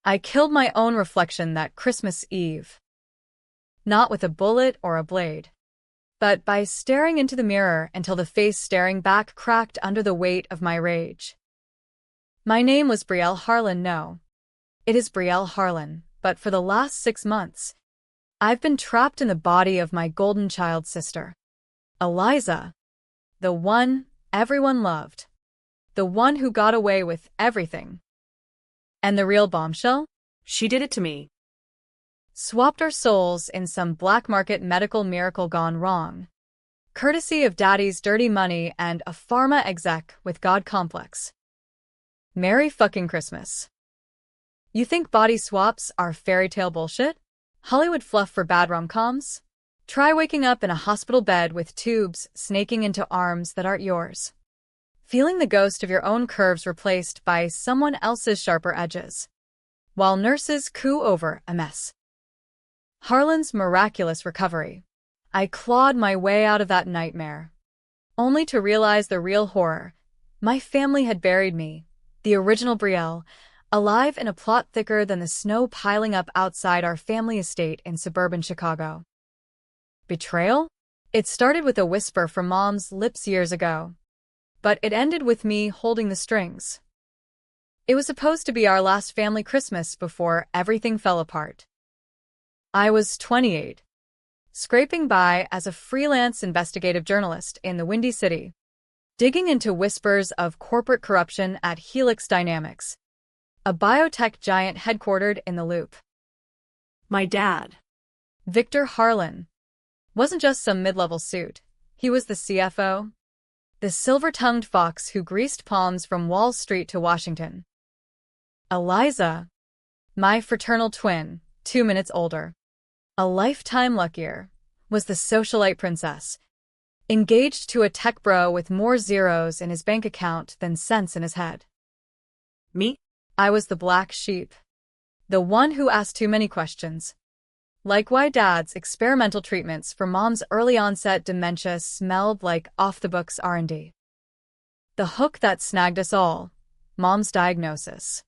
I killed my own reflection that Christmas Eve. Not with a bullet or a blade, but by staring into the mirror until the face staring back cracked under the weight of my rage. My name was Brielle Harlan. No, it is Brielle Harlan, but for the last 6 months, I've been trapped in the body of my golden child sister, Eliza, the one everyone loved, the one who got away with everything. And the real bombshell? She did it to me. Swapped our souls in some black market medical miracle gone wrong, courtesy of daddy's dirty money and a pharma exec with God complex. Merry fucking Christmas. You think body swaps are fairy tale bullshit? Hollywood fluff for bad rom-coms? Try waking up in a hospital bed with tubes snaking into arms that aren't yours. Feeling the ghost of your own curves replaced by someone else's sharper edges, while nurses coo over a mess. Harlan's miraculous recovery. I clawed my way out of that nightmare, only to realize the real horror. My family had buried me, the original Brielle, alive in a plot thicker than the snow piling up outside our family estate in suburban Chicago. Betrayal? It started with a whisper from Mom's lips years ago, but it ended with me holding the strings. It was supposed to be our last family Christmas before everything fell apart. I was 28, scraping by as a freelance investigative journalist in the Windy City, digging into whispers of corporate corruption at Helix Dynamics, a biotech giant headquartered in the Loop. My dad, Victor Harlan, wasn't just some mid-level suit. He was the CFO, the silver-tongued fox who greased palms from Wall Street to Washington. Eliza, my fraternal twin, 2 minutes older, a lifetime luckier, was the socialite princess, engaged to a tech bro with more zeros in his bank account than cents in his head. Me? I was the black sheep, the one who asked too many questions, like why Dad's experimental treatments for Mom's early-onset dementia smelled like off-the-books R&D. The hook that snagged us all, Mom's diagnosis.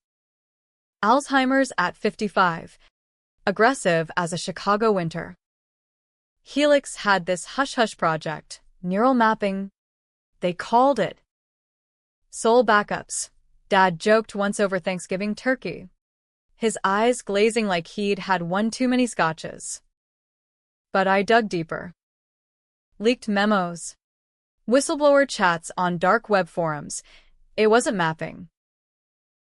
Alzheimer's at 55, aggressive as a Chicago winter. Helix had this hush-hush project, neural mapping. They called it soul backups. Dad joked once over Thanksgiving turkey, his eyes glazing like he'd had one too many scotches. But I dug deeper. Leaked memos, whistleblower chats on dark web forums. It wasn't mapping.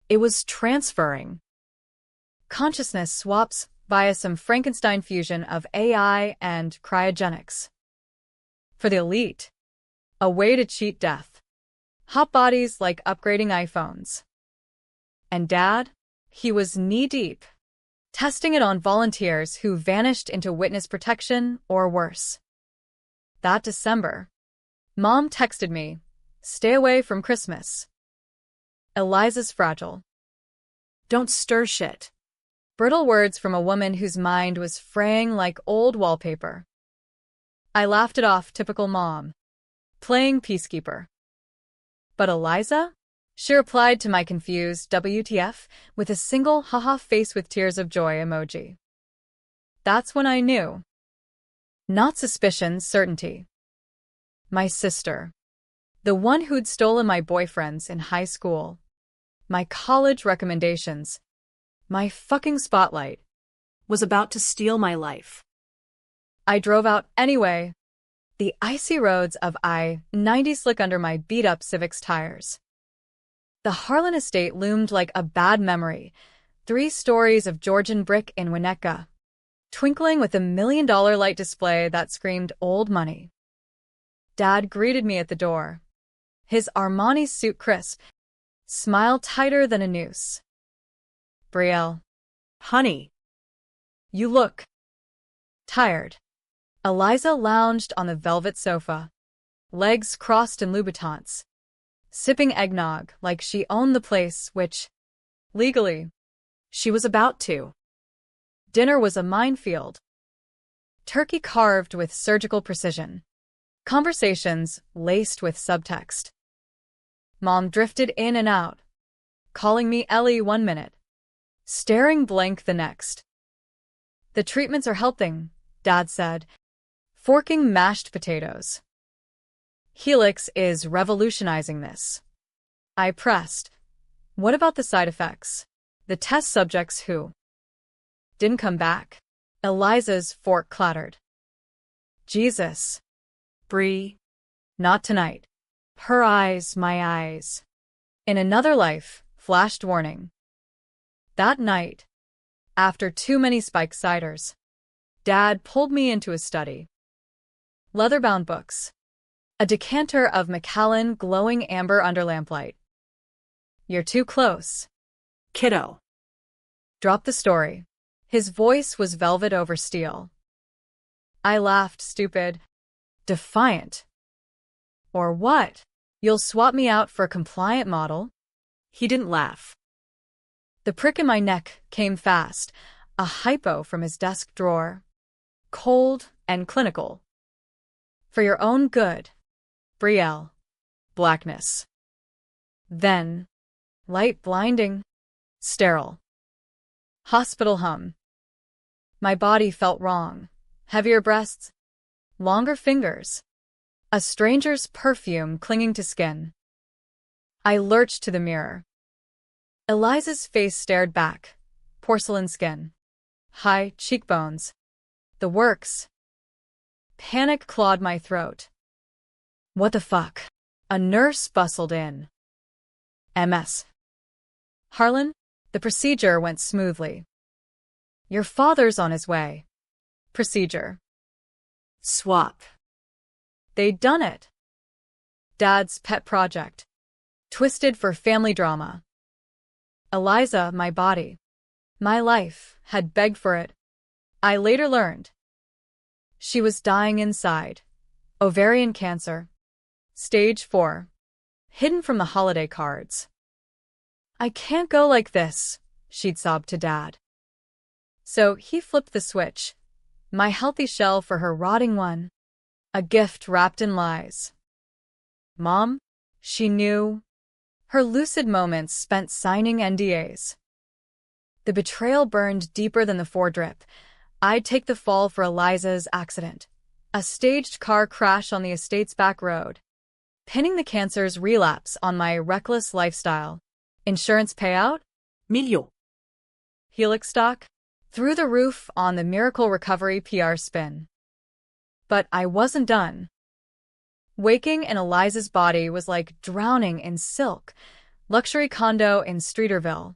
It was transferring. Consciousness swaps via some Frankenstein fusion of AI and cryogenics. For the elite, a way to cheat death. Hot bodies like upgrading iPhones. And Dad? He was knee-deep, testing it on volunteers who vanished into witness protection or worse. That December, Mom texted me, "Stay away from Christmas. Eliza's fragile. Don't stir shit." Brittle words from a woman whose mind was fraying like old wallpaper. I laughed it off, typical mom, playing peacekeeper. But Eliza? She replied to my confused WTF with a single haha face with tears of joy emoji. That's when I knew. Not suspicion, certainty. My sister, the one who'd stolen my boyfriends in high school, my college recommendations, my fucking spotlight, was about to steal my life. I drove out anyway. The icy roads of I-90 slick under my beat-up Civic's tires. The Harlan estate loomed like a bad memory, 3 stories of Georgian brick in Winnetka, twinkling with a $1 million light display that screamed old money. Dad greeted me at the door, his Armani suit crisp, smile tighter than a noose. Brielle. Honey. You look tired. Eliza lounged on the velvet sofa, legs crossed in Louboutins, sipping eggnog like she owned the place, which, legally, she was about to. Dinner was a minefield. Turkey carved with surgical precision. Conversations laced with subtext. Mom drifted in and out, calling me Ellie 1 minute, staring blank the next. The treatments are helping, Dad said, forking mashed potatoes. Helix is revolutionizing this. I pressed. What about the side effects? The test subjects who didn't come back? Eliza's fork clattered. Jesus. Bree. Not tonight. Her eyes, my eyes. In another life, flashed warning. That night, after too many spiked ciders, Dad pulled me into his study. Leather-bound books. A decanter of Macallan glowing amber under lamplight. You're too close. Kiddo. Drop the story. His voice was velvet over steel. I laughed, stupid. Defiant. Or what? You'll swap me out for a compliant model? He didn't laugh. The prick in my neck came fast, a hypo from his desk drawer. Cold and clinical. For your own good. Brielle. Blackness. Then, light blinding. Sterile. Hospital hum. My body felt wrong. Heavier breasts. Longer fingers. A stranger's perfume clinging to skin. I lurched to the mirror. Eliza's face stared back. Porcelain skin. High cheekbones. The works. Panic clawed my throat. What the fuck? A nurse bustled in. MS. Harlan, the procedure went smoothly. Your father's on his way. Procedure. Swap. They'd done it. Dad's pet project. Twisted for family drama. Eliza, my body. My life, had begged for it. I later learned. She was dying inside. Ovarian cancer. Stage 4. Hidden from the holiday cards. I can't go like this, she'd sobbed to Dad. So he flipped the switch. My healthy shell for her rotting one. A gift wrapped in lies. Mom? She knew. Her lucid moments spent signing NDAs. The betrayal burned deeper than the foredrip. I'd take the fall for Eliza's accident. A staged car crash on the estate's back road. Pinning the cancer's relapse on my reckless lifestyle. Insurance payout? Milio. Helix stock? Through the roof on the miracle recovery PR spin. But I wasn't done. Waking in Eliza's body was like drowning in silk. Luxury condo in Streeterville.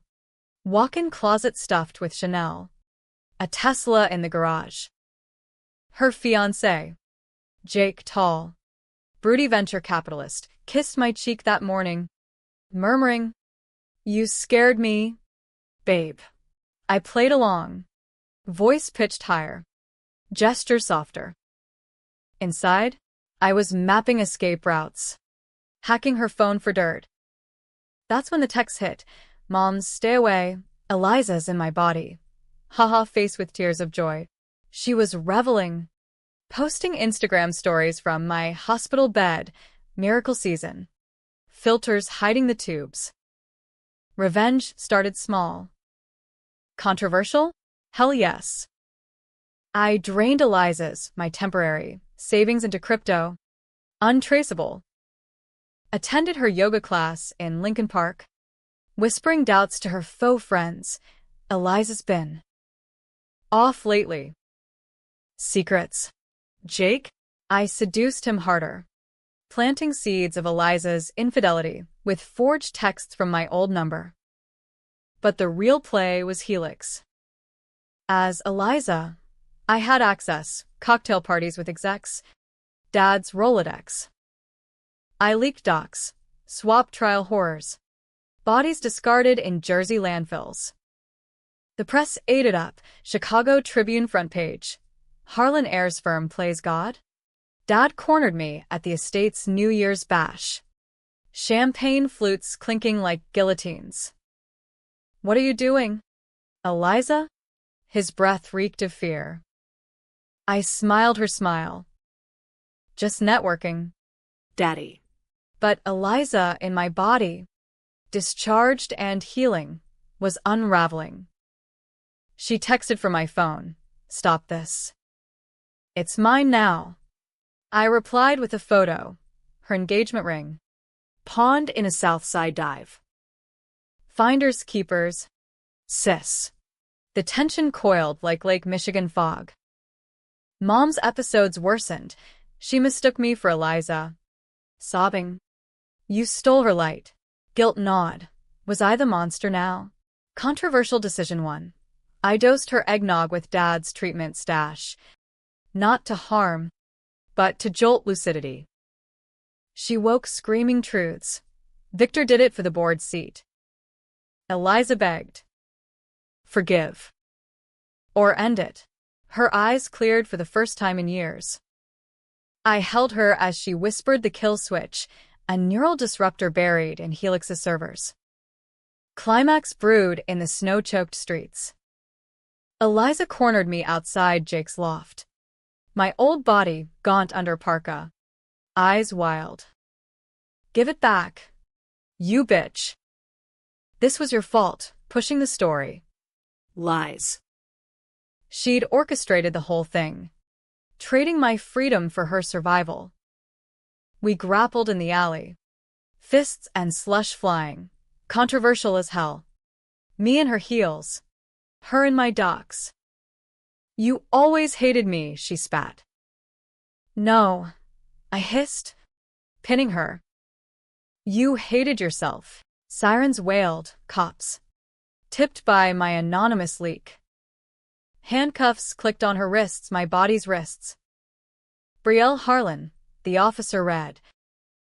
Walk-in closet stuffed with Chanel. A Tesla in the garage. Her fiancé, Jake Tall, broody venture capitalist, kissed my cheek that morning, murmuring, "You scared me, babe." I played along. Voice pitched higher. Gesture softer. Inside, I was mapping escape routes. Hacking her phone for dirt. That's when the text hit. Mom's, stay away. Eliza's in my body. Haha, face with tears of joy. She was reveling. Posting Instagram stories from my hospital bed. Miracle season. Filters hiding the tubes. Revenge started small. Controversial? Hell yes. I drained Eliza's, my temporary, savings into crypto. Untraceable. Attended her yoga class in Lincoln Park. Whispering doubts to her faux friends. Eliza's been off lately. Secrets. Jake? I seduced him harder. Planting seeds of Eliza's infidelity with forged texts from my old number. But the real play was Helix. As Eliza, I had access, cocktail parties with execs, Dad's Rolodex. I leaked docs, swap trial horrors, bodies discarded in Jersey landfills. The press ate it up, Chicago Tribune front page. Harlan Ayers' firm plays God? Dad cornered me at the estate's New Year's bash. Champagne flutes clinking like guillotines. What are you doing? Eliza? His breath reeked of fear. I smiled her smile. Just networking. Daddy. But Eliza in my body, discharged and healing, was unraveling. She texted from my phone. Stop this. It's mine now. I replied with a photo. Her engagement ring. Pawned in a Southside dive. Finders keepers. Sis. The tension coiled like Lake Michigan fog. Mom's episodes worsened. She mistook me for Eliza. Sobbing. You stole her light. Guilt gnawed. Was I the monster now? Controversial decision 1. I dosed her eggnog with Dad's treatment stash. Not to harm, but to jolt lucidity. She woke screaming truths. Victor did it for the board seat. Eliza begged. Forgive. Or end it. Her eyes cleared for the first time in years. I held her as she whispered the kill switch, a neural disruptor buried in Helix's servers. Climax brewed in the snow-choked streets. Eliza cornered me outside Jake's loft. My old body gaunt under parka. Eyes wild. Give it back. You bitch. This was your fault, pushing the story. Lies. She'd orchestrated the whole thing, trading my freedom for her survival. We grappled in the alley. Fists and slush flying. Controversial as hell. Me in her heels. Her in my docs. You always hated me, she spat. No, I hissed, pinning her. You hated yourself. Sirens wailed, cops. Tipped by my anonymous leak. Handcuffs clicked on her wrists, my body's wrists. Brielle Harlan, the officer read.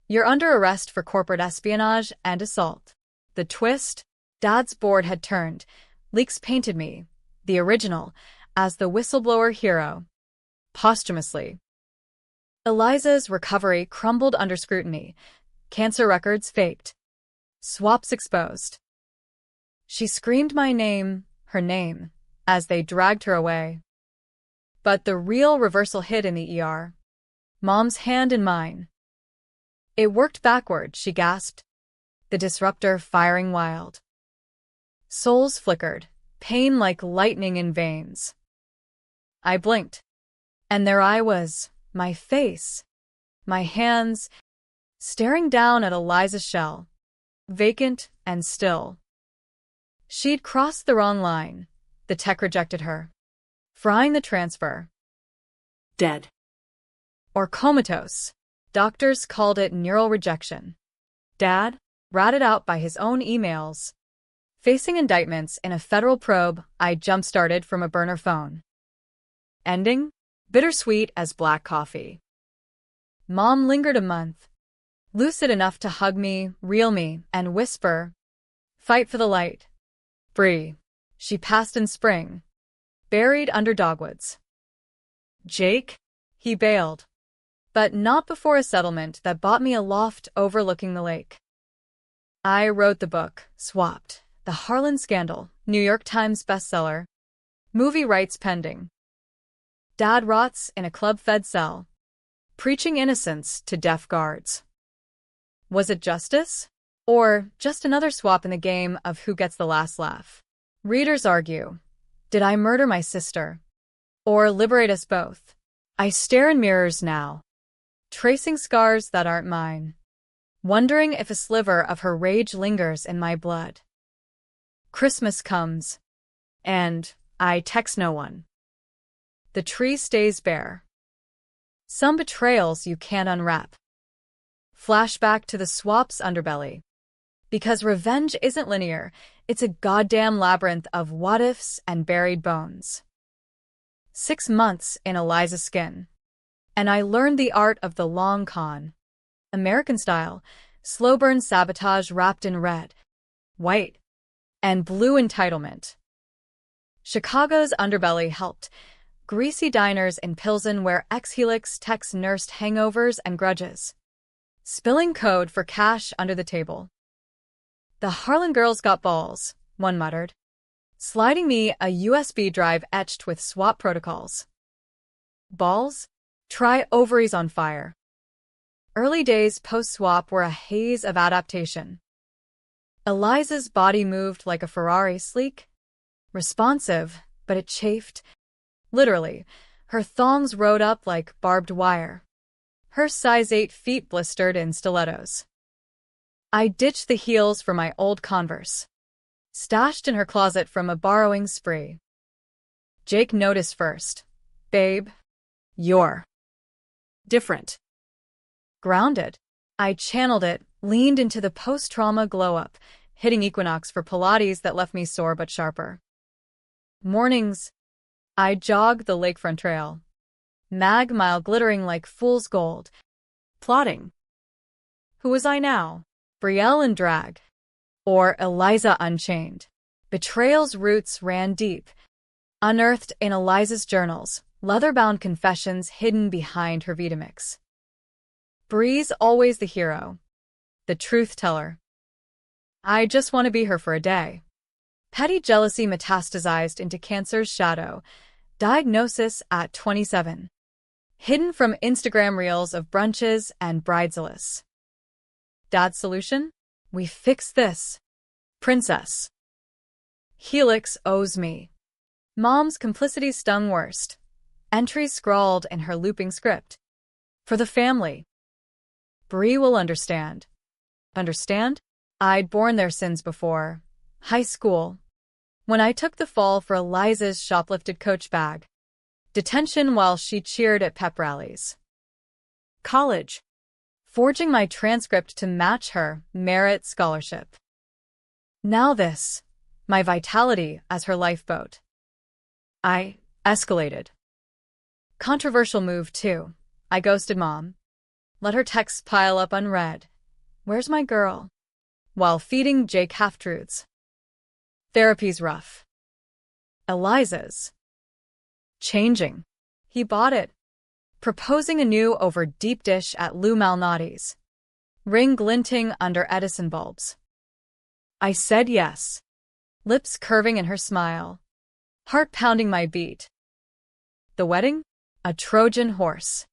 You're under arrest for corporate espionage and assault. The twist? Dad's board had turned. Leaks painted me, the original, as the whistleblower hero. Posthumously. Eliza's recovery crumbled under scrutiny. Cancer records faked. Swaps exposed. She screamed my name, her name, as they dragged her away. But the real reversal hit in the ER. Mom's hand in mine. It worked backward, she gasped. The disruptor firing wild. Souls flickered, pain like lightning in veins. I blinked. And there I was, my face, my hands, staring down at Eliza's shell, vacant and still. She'd crossed the wrong line. The tech rejected her. Frying the transfer. Dead. Or comatose. Doctors called it neural rejection. Dad, ratted out by his own emails. Facing indictments in a federal probe I jump-started from a burner phone. Ending? Bittersweet as black coffee. Mom lingered a month. Lucid enough to hug me, reel me, and whisper, fight for the light. Bree. She passed in spring. Buried under dogwoods. Jake? He bailed. But not before a settlement that bought me a loft overlooking the lake. I wrote the book, Swapped, The Harlan Scandal, New York Times bestseller. Movie rights pending. Dad rots in a club-fed cell. Preaching innocence to deaf guards. Was it justice? Or just another swap in the game of who gets the last laugh? Readers argue. Did I murder my sister? Or liberate us both? I stare in mirrors now. Tracing scars that aren't mine. Wondering if a sliver of her rage lingers in my blood. Christmas comes. And I text no one. The tree stays bare. Some betrayals you can't unwrap. Flashback to the swap's underbelly. Because revenge isn't linear, it's a goddamn labyrinth of what-ifs and buried bones. 6 months in Eliza's skin. And I learned the art of the long con. American style, slow burn sabotage wrapped in red, white, and blue entitlement. Chicago's underbelly helped. Greasy diners in Pilsen where ex-Helix techs nursed hangovers and grudges. Spilling code for cash under the table. The Harlan girls got balls, one muttered. Sliding me a USB drive etched with swap protocols. Balls? Try ovaries on fire. Early days post-swap were a haze of adaptation. Eliza's body moved like a Ferrari, sleek, responsive, but it chafed. Literally, her thongs rode up like barbed wire. Her size 8 feet blistered in stilettos. I ditched the heels for my old Converse, stashed in her closet from a borrowing spree. Jake noticed first. Babe, you're Different. grounded. I channeled it, leaned into the post-trauma glow-up, hitting Equinox for Pilates that left me sore but sharper. Mornings, I jogged the lakefront trail, mag mile glittering like fool's gold. Plotting. Who was I now? Brielle in drag? Or Eliza Unchained? Betrayals' roots ran deep, unearthed in Eliza's journals, leather-bound confessions hidden behind her Vitamix. Bree's always the hero, the truth-teller. I just want to be her for a day. Petty jealousy metastasized into cancer's shadow. Diagnosis at 27. Hidden from Instagram reels of brunches and bridezillas. Dad's solution? We fix this. Princess. Helix owes me. Mom's complicity stung worst. Entries scrawled in her looping script. For the family. Bree will understand. Understand? I'd borne their sins before. High school. When I took the fall for Eliza's shoplifted Coach bag. Detention while she cheered at pep rallies. College. Forging my transcript to match her merit scholarship. Now this. My vitality as her lifeboat. I escalated. Controversial move, too. I ghosted Mom. Let her texts pile up unread. Where's my girl? While feeding Jake half-truths. Therapy's rough. Eliza's. Changing. He bought it. Proposing anew over deep dish at Lou Malnati's. Ring glinting under Edison bulbs. I said yes. Lips curving in her smile. Heart pounding my beat. The wedding? A Trojan horse.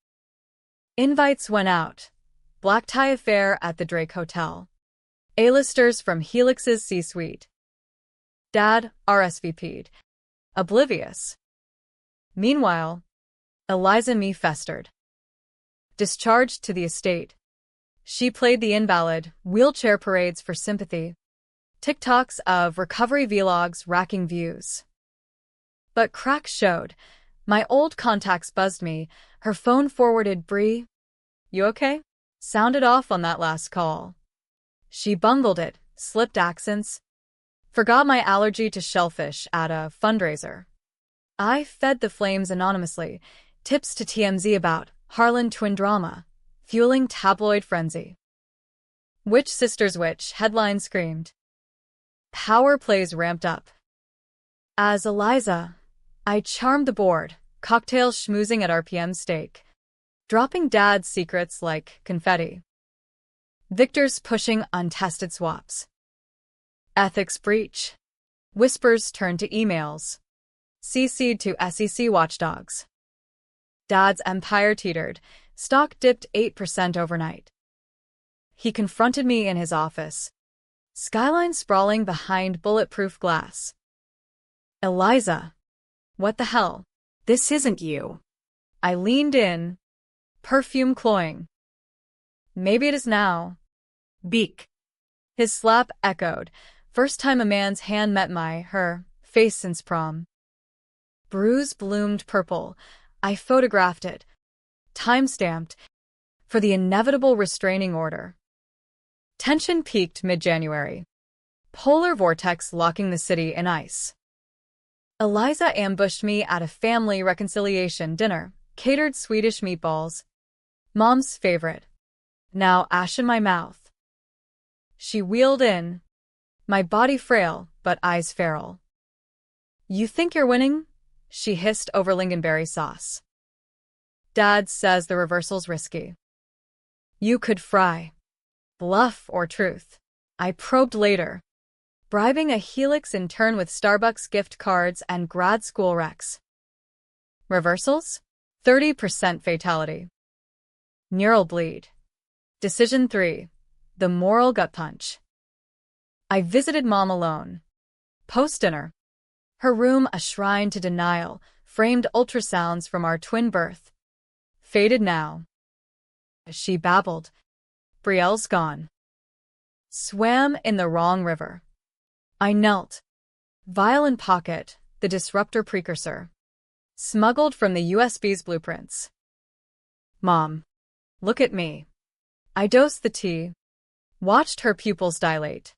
Invites went out. Black tie affair at the Drake Hotel. A-listers from Helix's C-suite. Dad RSVP'd. Oblivious. Meanwhile, Eliza and me festered. Discharged to the estate. She played the invalid, wheelchair parades for sympathy. TikToks of recovery vlogs racking views. But cracks showed. My old contacts buzzed me. Her phone forwarded Bree. You okay? Sounded off on that last call. She bungled it, slipped accents. Forgot my allergy to shellfish at a fundraiser. I fed the flames anonymously. Tips to TMZ about Harlan twin drama, fueling tabloid frenzy. Which sister's which? Headline screamed. Power plays ramped up. As Eliza, I charmed the board, cocktail schmoozing at RPM steak, dropping Dad's secrets like confetti. Victor's pushing untested swaps. Ethics breach. Whispers turned to emails. CC'd to SEC watchdogs. Dad's empire teetered. Stock dipped 8% overnight. He confronted me in his office. Skyline sprawling behind bulletproof glass. Eliza. What the hell? This isn't you. I leaned in. Perfume cloying. Maybe it is now. Beak. His slap echoed. First time a man's hand met her face since prom. Bruise bloomed purple. I photographed it. Time-stamped. For the inevitable restraining order. Tension peaked mid-January. Polar vortex locking the city in ice. Eliza ambushed me at a family reconciliation dinner, catered Swedish meatballs. Mom's favorite. Now ash in my mouth. She wheeled in. My body frail, but eyes feral. You think you're winning? She hissed over lingonberry sauce. Dad says the reversal's risky. You could fry. Bluff or truth. I probed later. Bribing a Helix intern with Starbucks gift cards and grad school recs. Reversals? 30% fatality. Neural bleed. Decision 3. The moral gut punch. I visited Mom alone. Post-dinner. Her room a shrine to denial, framed ultrasounds from our twin birth. Faded now. She babbled. Brielle's gone. Swam in the wrong river. I knelt. Vial in pocket, the disruptor precursor. Smuggled from the USB's blueprints. Mom. Look at me. I dosed the tea. Watched her pupils dilate.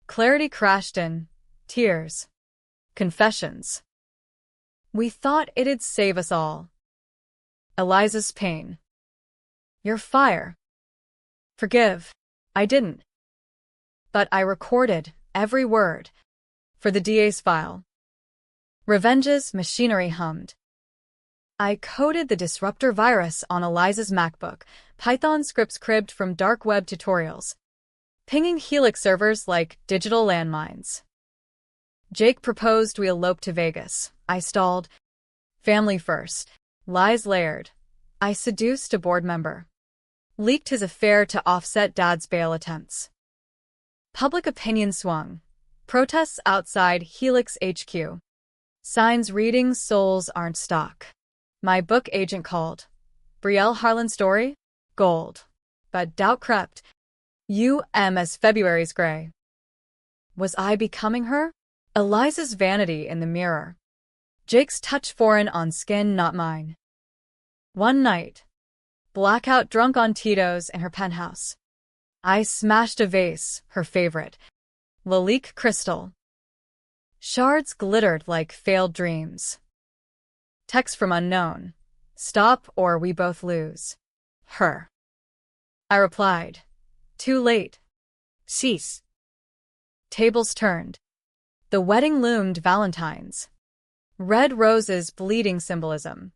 Clarity crashed in. Tears. Confessions. We thought it'd save us all. Eliza's pain. Your fire. Forgive. I didn't. But I recorded every word. For the DA's file. Revenge's machinery hummed. I coded the disruptor virus on Eliza's MacBook, Python scripts cribbed from dark web tutorials. Pinging Helix servers like digital landmines. Jake proposed we elope to Vegas. I stalled. Family first. Lies layered. I seduced a board member. Leaked his affair to offset Dad's bail attempts. Public opinion swung. Protests outside Helix HQ. Signs reading souls aren't stock. My book agent called. Brielle Harlan's story? Gold. But doubt crept. as February's gray. Was I becoming her? Eliza's vanity in the mirror. Jake's touch foreign on skin not mine. One night. Blackout drunk on Tito's in her penthouse. I smashed a vase, her favorite. Lalique crystal. Shards glittered like failed dreams. Text from unknown. Stop or we both lose. Her. I replied. Too late. Cease. Tables turned. The wedding loomed Valentine's. Red roses bleeding symbolism.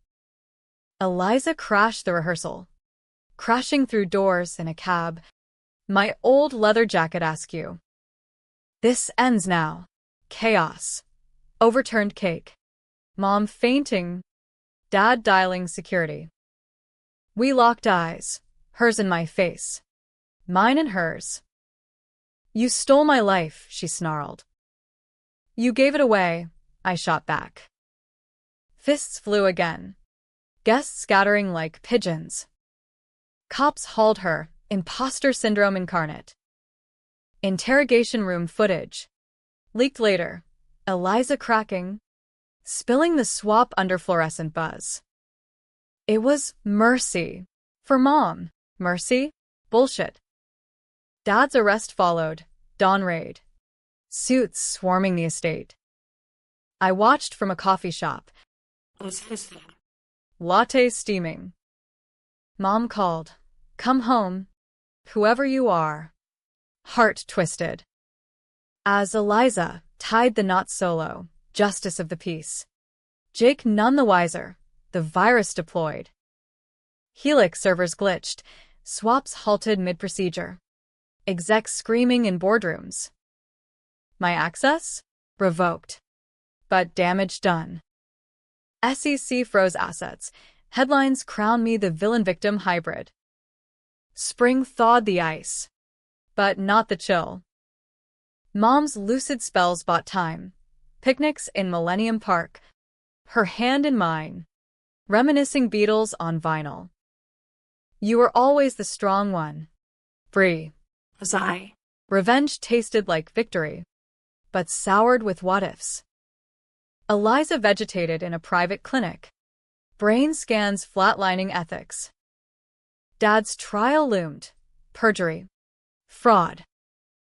Eliza crashed the rehearsal. Crashing through doors in a cab. My old leather jacket askew. This ends now. Chaos. Overturned cake. Mom fainting. Dad dialing security. We locked eyes. Hers in my face. Mine in hers. You stole my life, she snarled. You gave it away, I shot back. Fists flew again. Guests scattering like pigeons. Cops hauled her, imposter syndrome incarnate. Interrogation room footage. Leaked later. Eliza cracking. Spilling the swap under fluorescent buzz. It was mercy. For Mom. Mercy? Bullshit. Dad's arrest followed. Dawn raid. Suits swarming the estate. I watched from a coffee shop. Latte steaming. Mom called. Come home. Whoever you are. Heart twisted. As Eliza tied the knot solo, justice of the peace. Jake none the wiser. The virus deployed. Helix servers glitched. Swaps halted mid-procedure. Execs screaming in boardrooms. My access? Revoked. But damage done. SEC froze assets. Headlines crown me the villain-victim hybrid. Spring thawed the ice. But not the chill. Mom's lucid spells bought time. Picnics in Millennium Park. Her hand in mine. Reminiscing Beatles on vinyl. You were always the strong one. Brie. Was I? Revenge tasted like victory. But soured with what-ifs. Eliza vegetated in a private clinic. Brain scans flatlining ethics. Dad's trial loomed. Perjury. Fraud.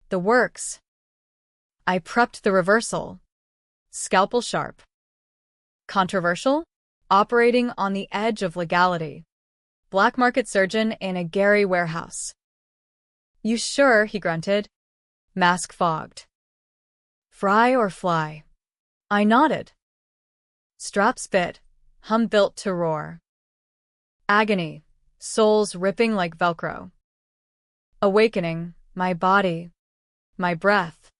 The works. I prepped the reversal. Scalpel sharp. Controversial? Operating on the edge of legality. Black market surgeon in a Gary warehouse. You sure? He grunted. Mask fogged. Fry or fly? I nodded. Straps bit. Hum built to roar. Agony. Souls ripping like Velcro. Awakening. My body. My breath.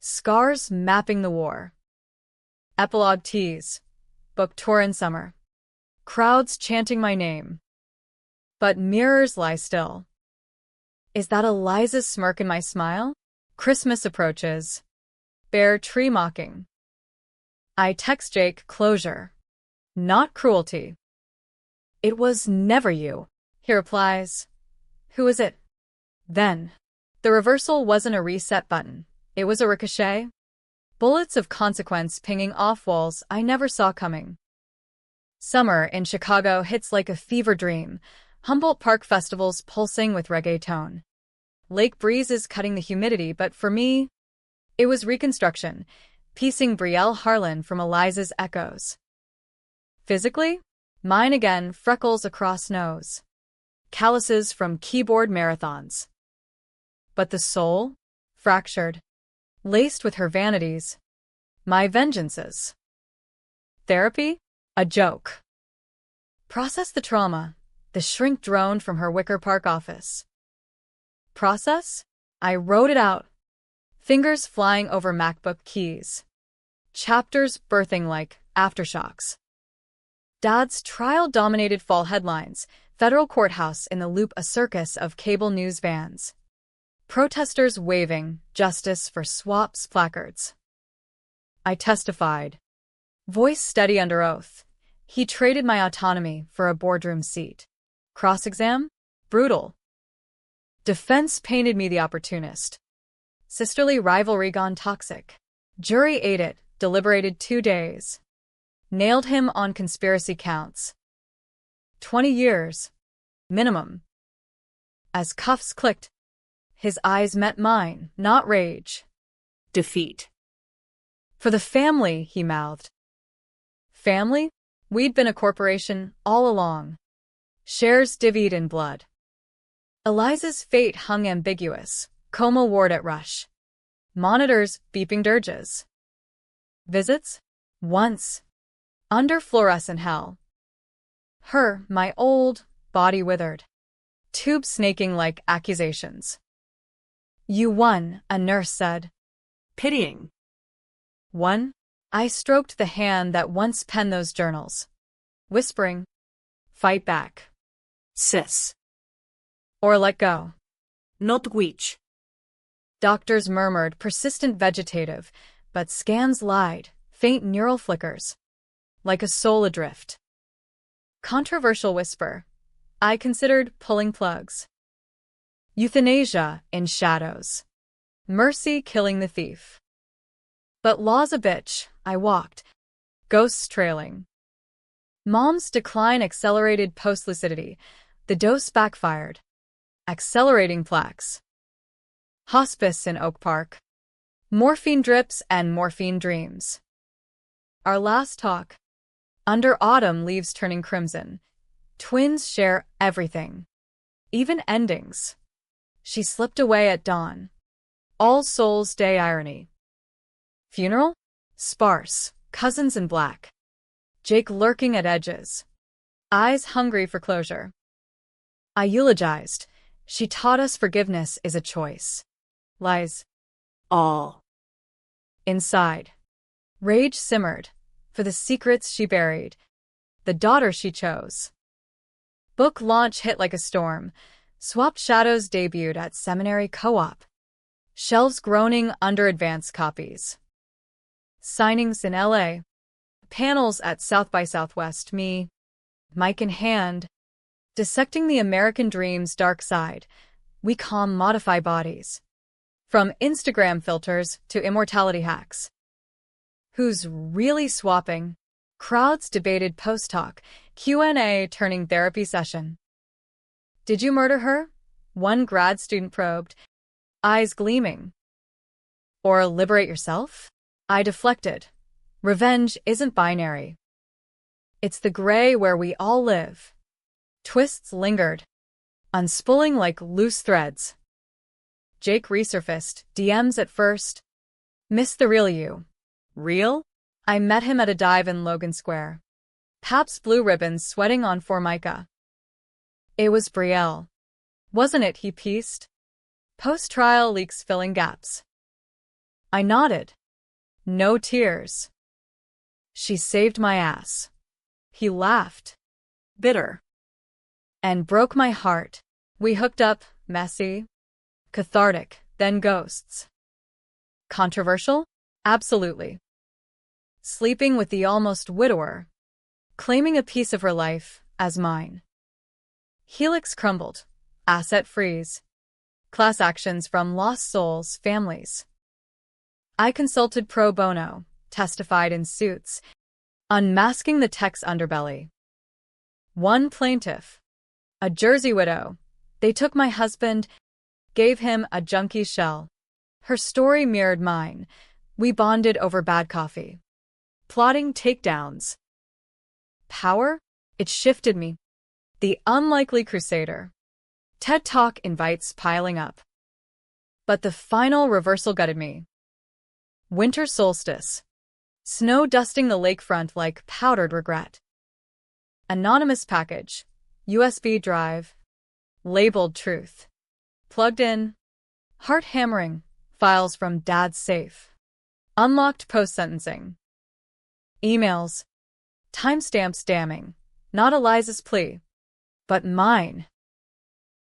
Scars mapping the war. Epilogue tease. Book tour in summer. Crowds chanting my name. But mirrors lie still. Is that Eliza's smirk in my smile? Christmas approaches. Bare tree mocking. I text Jake closure, not cruelty. It was never you, he replies. Who is it? Then. The reversal wasn't a reset button. It was a ricochet. Bullets of consequence pinging off walls I never saw coming. Summer in Chicago hits like a fever dream. Humboldt Park festivals pulsing with reggaeton. Lake breezes cutting the humidity, but for me, it was reconstruction, piecing Brielle Harlan from Eliza's echoes. Physically, mine again, freckles across nose. Calluses from keyboard marathons. But the soul? Fractured. Laced with her vanities. My vengeances. Therapy? A joke. Process the trauma. The shrink droned from her Wicker Park office. Process? I wrote it out. Fingers flying over MacBook keys. Chapters birthing like aftershocks. Dad's trial dominated fall headlines. Federal courthouse in the loop, a circus of cable news vans. Protesters waving justice for swaps placards. I testified. Voice steady under oath. He traded my autonomy for a boardroom seat. Cross-exam? Brutal. Defense painted me the opportunist. Sisterly rivalry gone toxic. Jury ate it, deliberated 2 days. Nailed him on conspiracy counts. 20 years. Minimum. As cuffs clicked, his eyes met mine, not rage. Defeat. For the family, he mouthed. Family? We'd been a corporation all along. Shares divvied in blood. Eliza's fate hung ambiguous. Coma ward at Rush. Monitors beeping dirges. Visits? Once. Under fluorescent hell. Her, my old, body withered. Tubes snaking like accusations. You won, a nurse said. Pitying. Won? I stroked the hand that once penned those journals. Whispering. Fight back. Sis. Or let go. Not which. Doctors murmured, persistent vegetative, but scans lied, faint neural flickers. Like a soul adrift. Controversial whisper. I considered pulling plugs. Euthanasia in shadows. Mercy killing the thief. But law's a bitch, I walked. Ghosts trailing. Mom's decline accelerated post-lucidity. The dose backfired. Accelerating plaques. Hospice in Oak Park. Morphine drips and morphine dreams. Our last talk. Under autumn leaves turning crimson. Twins share everything. Even endings. She slipped away at dawn. All Souls Day irony. Funeral? Sparse. Cousins in black. Jake lurking at edges. Eyes hungry for closure. I eulogized. She taught us forgiveness is a choice. Lies. All. Inside. Rage simmered. For the secrets she buried. The daughter she chose. Book launch hit like a storm. Swapped Shadows debuted at Seminary Co-op. Shelves groaning under advance copies. Signings in LA. Panels at South by Southwest. Me, mic in hand. Dissecting the American dream's dark side. We calm modify bodies. From Instagram filters to immortality hacks. Who's really swapping? Crowds debated post-talk. Q&A turning therapy session. Did you murder her? One grad student probed. Eyes gleaming. Or liberate yourself? I deflected. Revenge isn't binary. It's the gray where we all live. Twists lingered. Unspooling like loose threads. Jake resurfaced, DMs at first. Missed the real you. Real? I met him at a dive in Logan Square. Pabst Blue Ribbons sweating on Formica. It was Brielle. Wasn't it, he pieced? Post-trial leaks filling gaps. I nodded. No tears. She saved my ass. He laughed. Bitter. And broke my heart. We hooked up, messy. Cathartic, then ghosts. Controversial? Absolutely. sleeping with the almost widower, claiming a piece of her life as mine. Helix crumbled, asset freeze, class actions from lost souls, families. I consulted pro bono, testified in suits, unmasking the tech's underbelly. One plaintiff, a Jersey widow, they took my husband, gave him a junkie shell. Her story mirrored mine. We bonded over bad coffee. Plotting takedowns. Power? It shifted me. The unlikely crusader. TED Talk invites piling up. But the final reversal gutted me. Winter solstice. Snow dusting the lakefront like powdered regret. Anonymous package. USB drive. Labeled truth. Plugged in. Heart hammering. Files from dad's safe. Unlocked post-sentencing. Emails. Timestamps damning. Not Eliza's plea. But mine.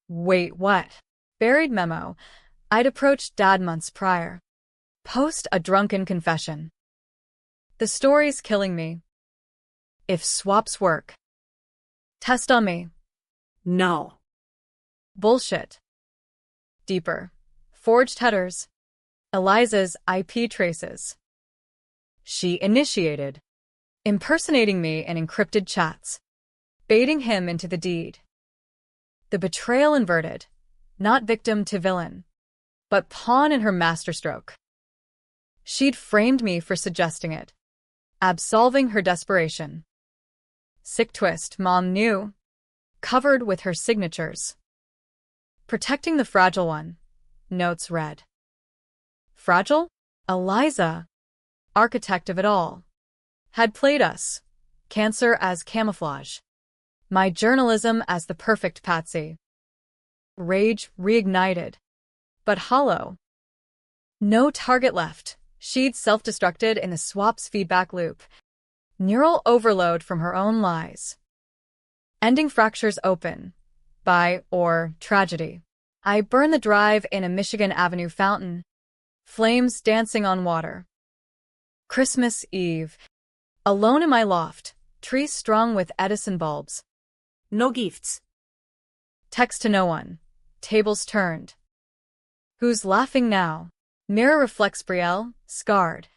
Wait, what? Buried memo. I'd approached dad months prior. Post a drunken confession. The story's killing me. If swaps work. Test on me. No. Bullshit. Deeper. Forged headers. Eliza's IP traces. She initiated. Impersonating me in encrypted chats. Baiting him into the deed. The betrayal inverted. Not victim to villain. But pawn in her masterstroke. She'd framed me for suggesting it. Absolving her desperation. Sick twist, Mom knew. Covered with her signatures. Protecting the fragile one. Notes read. Fragile? Eliza, architect of it all, had played us. Cancer as camouflage. My journalism as the perfect patsy. Rage reignited. But hollow. No target left. She'd self-destructed in the swap's feedback loop. Neural overload from her own lies. Ending fractures open. By, or, tragedy. I burn the drive in a Michigan Avenue fountain. Flames dancing on water. Christmas Eve. Alone in my loft. Trees strung with Edison bulbs. No gifts. Text to no one. Tables turned. Who's laughing now? Mirror reflects Brielle, scarred.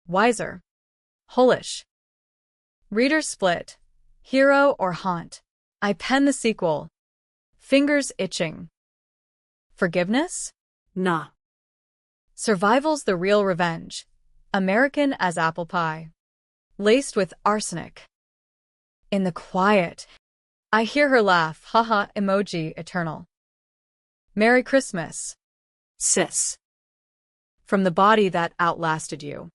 Wiser. Holish. Reader split. Hero or haunt. I pen the sequel. Fingers itching. Forgiveness? Nah. Survival's the real revenge. American as apple pie. Laced with arsenic. In the quiet, I hear her laugh, haha, emoji eternal. Merry Christmas. Sis. From the body that outlasted you.